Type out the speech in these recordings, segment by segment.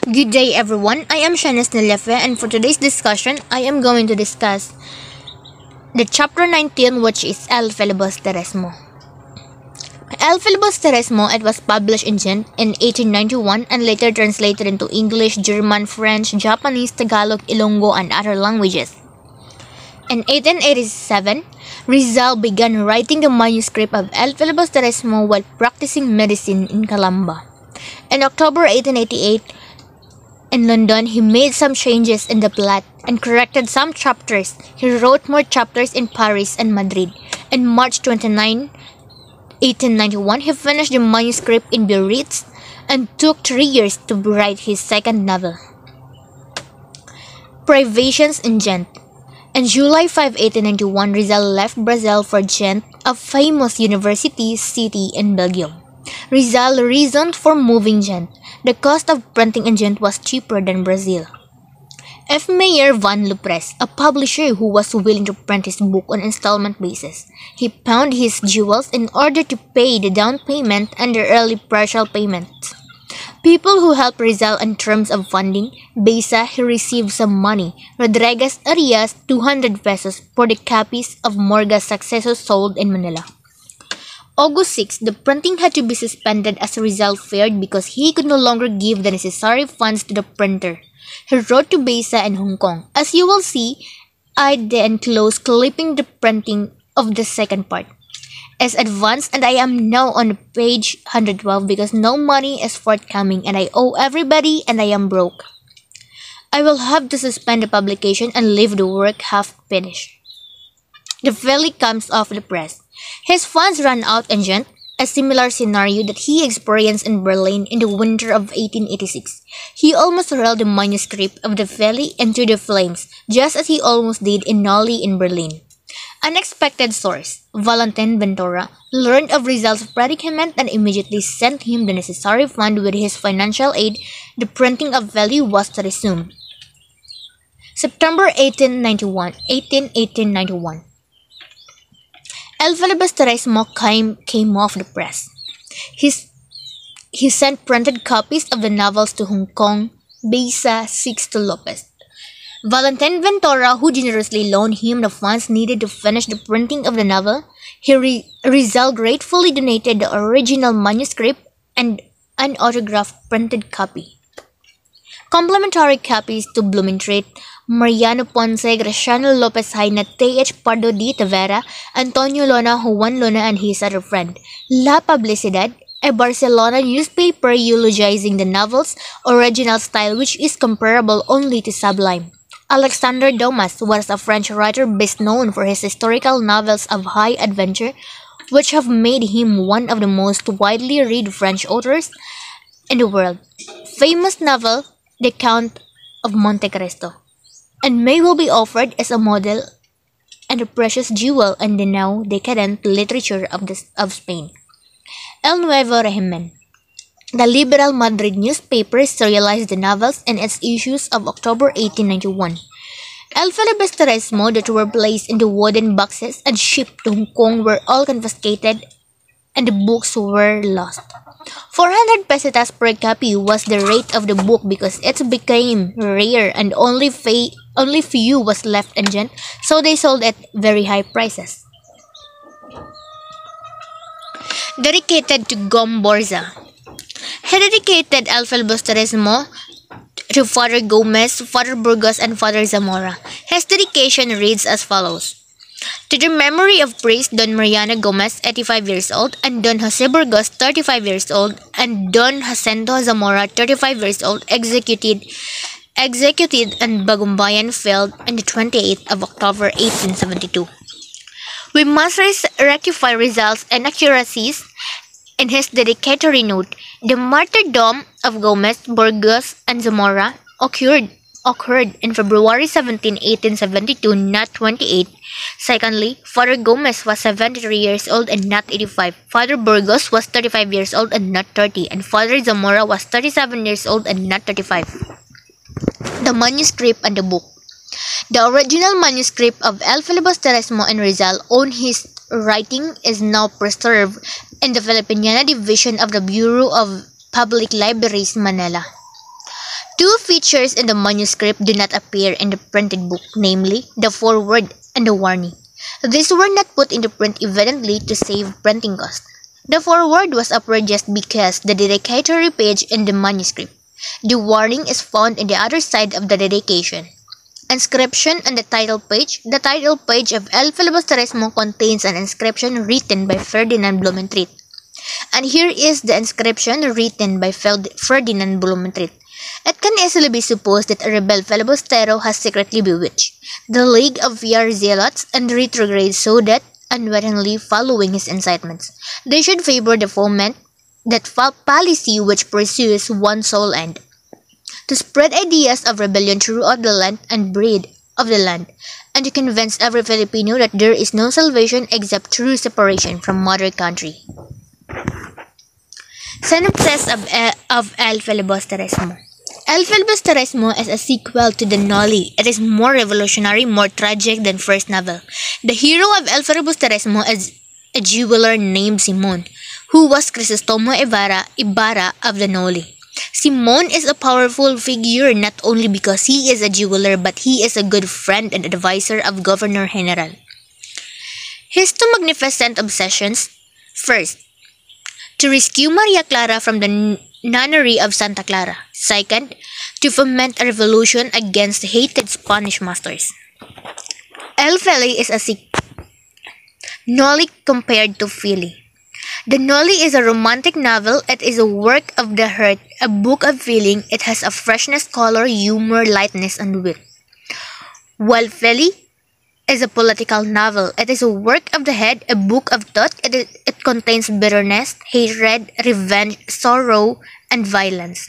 Good day everyone, I am Sienes and for today's discussion, I am going to discuss the chapter 19 which is El Filibusterismo. El Filibusterismo, it was published in Gent in 1891 and later translated into English, German, French, Japanese, Tagalog, Ilonggo, and other languages. In 1887, Rizal began writing the manuscript of El Filibusterismo while practicing medicine in Calamba. In October 1888, in London, he made some changes in the plot and corrected some chapters. He wrote more chapters in Paris and Madrid. On March 29, 1891, he finished the manuscript in Biarritz and took 3 years to write his second novel. Privations in Gent. On July 5, 1891, Rizal left Brazil for Gent, a famous university city in Belgium. Rizal reasoned for moving Gent. The cost of printing in Gent was cheaper than Brazil. F. Mayer van Lupres, a publisher who was willing to print his book on installment basis. He pawned his jewels in order to pay the down payment and the early partial payment. People who helped Rizal in terms of funding, Beza, he received some money. Rodriguez Arias, 200 pesos for the copies of Morga's successors sold in Manila. August 6, the printing had to be suspended as Rizal feared because he could no longer give the necessary funds to the printer. He wrote to Beza in Hong Kong. As you will see, I then enclose clipping the printing of the second part. As advanced, and I am now on page 112 because no money is forthcoming and I owe everybody and I am broke. I will have to suspend the publication and leave the work half finished. The fili comes off the press. His funds ran out in Gent, a similar scenario that he experienced in Berlin in the winter of 1886. He almost hurled the manuscript of the fili into the flames, just as he almost did in Noli in Berlin. Unexpected source, Valentin Ventura, learned of Rizal's predicament and immediately sent him the necessary fund with his financial aid. The printing of fili was to resume. September 1891. El Filibusterismo came off the press. He sent printed copies of the novels to Hong Kong. Beza, 6 to Lopez. Valentin Ventura, who generously loaned him the funds needed to finish the printing of the novel, Rizal gratefully donated the original manuscript and an autographed printed copy. Complementary copies to Blumentritt, Mariano Ponce, Graciano Lopez Haina, T.H. Pardo de Tavera, Antonio Lona, Juan Luna, and his other friend. La Publicidad, a Barcelona newspaper eulogizing the novel's original style which is comparable only to Sublime. Alexandre Dumas was a French writer best known for his historical novels of high adventure, which have made him one of the most widely read French authors in the world. Famous novel, The Count of Monte Cristo, and may will be offered as a model and a precious jewel in the now decadent literature of Spain. El Nuevo Régimen. The liberal Madrid newspaper serialized the novels in its issues of October 1891. El Filibusterismo that were placed in the wooden boxes and shipped to Hong Kong were all confiscated and the books were lost. 400 pesetas per copy was the rate of the book because it became rare and only few was left in Gent, so they sold at very high prices. Dedicated to Gomborza. He dedicated El Filibusterismo to Father Gomez, Father Burgos, and Father Zamora. His dedication reads as follows. To the memory of priest Don Mariano Gomez, 85 years old, and Don Jose Burgos, 35 years old, and Don Jacinto Zamora, 35 years old, executed in Bagumbayan field on the 28th of October 1872. We must rectify Rizal's inaccuracies in his dedicatory note. The martyrdom of Gomez, Burgos, and Zamora occurred in February 17, 1872, not 28. Secondly, Father Gomez was 73 years old and not 85. Father Burgos was 35 years old and not 30. And Father Zamora was 37 years old and not 35. The manuscript and the book. The original manuscript of El Filibusterismo and Rizal on his writing is now preserved in the Filipiniana Division of the Bureau of Public Libraries, Manila. Two features in the manuscript do not appear in the printed book, namely, the foreword and the warning. These were not put into print evidently to save printing costs. The foreword was upward just because the dedicatory page in the manuscript. The warning is found in the other side of the dedication. Inscription on the title page. The title page of El Filibusterismo contains an inscription written by Ferdinand Blumentritt. And here is the inscription written by Ferdinand Blumentritt. It can easily be supposed that a rebel filibustero has secretly bewitched the League of Fiar Zealots and retrograde so that, unwittingly following his incitements, they should favor the foment that policy which pursues one sole end, to spread ideas of rebellion throughout the length and breadth of the land, and to convince every Filipino that there is no salvation except true separation from mother country. Synopsis of El Filibusterismo. El Filibusterismo is a sequel to the Noli. It is more revolutionary, more tragic than first novel. The hero of El Filibusterismo is a jeweler named Simon, who was Crisostomo Ibarra of the Noli. Simon is a powerful figure not only because he is a jeweler but he is a good friend and advisor of Governor General. His two magnificent obsessions: first, to rescue Maria Clara from the nunnery of Santa Clara; second, to foment a revolution against hated Spanish masters. El Fili is a Noli compared to Fili. The Noli is a romantic novel. It is a work of the heart, a book of feeling. It has a freshness, color, humor, lightness, and wit. While Fili is a political novel. It is a work of the head, a book of thought. It contains bitterness, hatred, revenge, sorrow, and violence.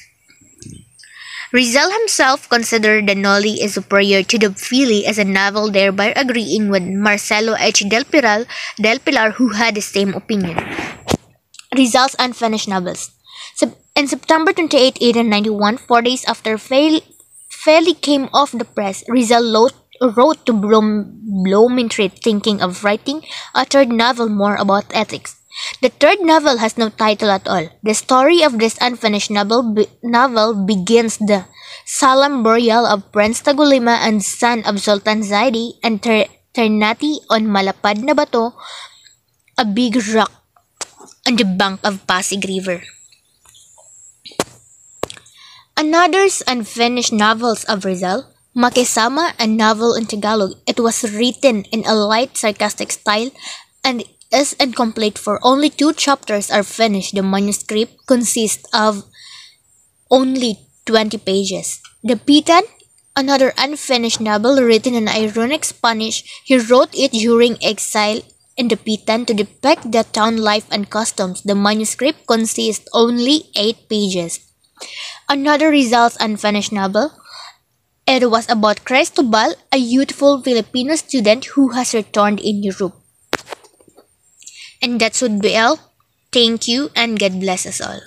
Rizal himself considered the Noli is superior to the Fili as a novel, thereby agreeing with Marcelo H. Del Pilar, who had the same opinion. Rizal's unfinished novels. In September 28, 1891, 4 days after Fili came off the press, Rizal wrote to Blumentritt thinking of writing a third novel more about ethics. The third novel has no title at all. The story of this unfinished novel begins the solemn burial of Prince Tagulima and son of Sultan Zaidi and Ternate on Malapad na Bato, a big rock on the bank of Pasig River. Another unfinished novels of Rizal, Makisama, a novel in Tagalog. It was written in a light, sarcastic style and is incomplete, for only 2 chapters are finished. The manuscript consists of only 20 pages. The Pitan, another unfinished novel written in ironic Spanish. He wrote it during exile in the Pitan to depict the town life and customs. The manuscript consists only 8 pages. Another Rizal's unfinished novel. It was about Cristobal, a youthful Filipino student who has returned in Europe. And that would be all. Thank you and God bless us all.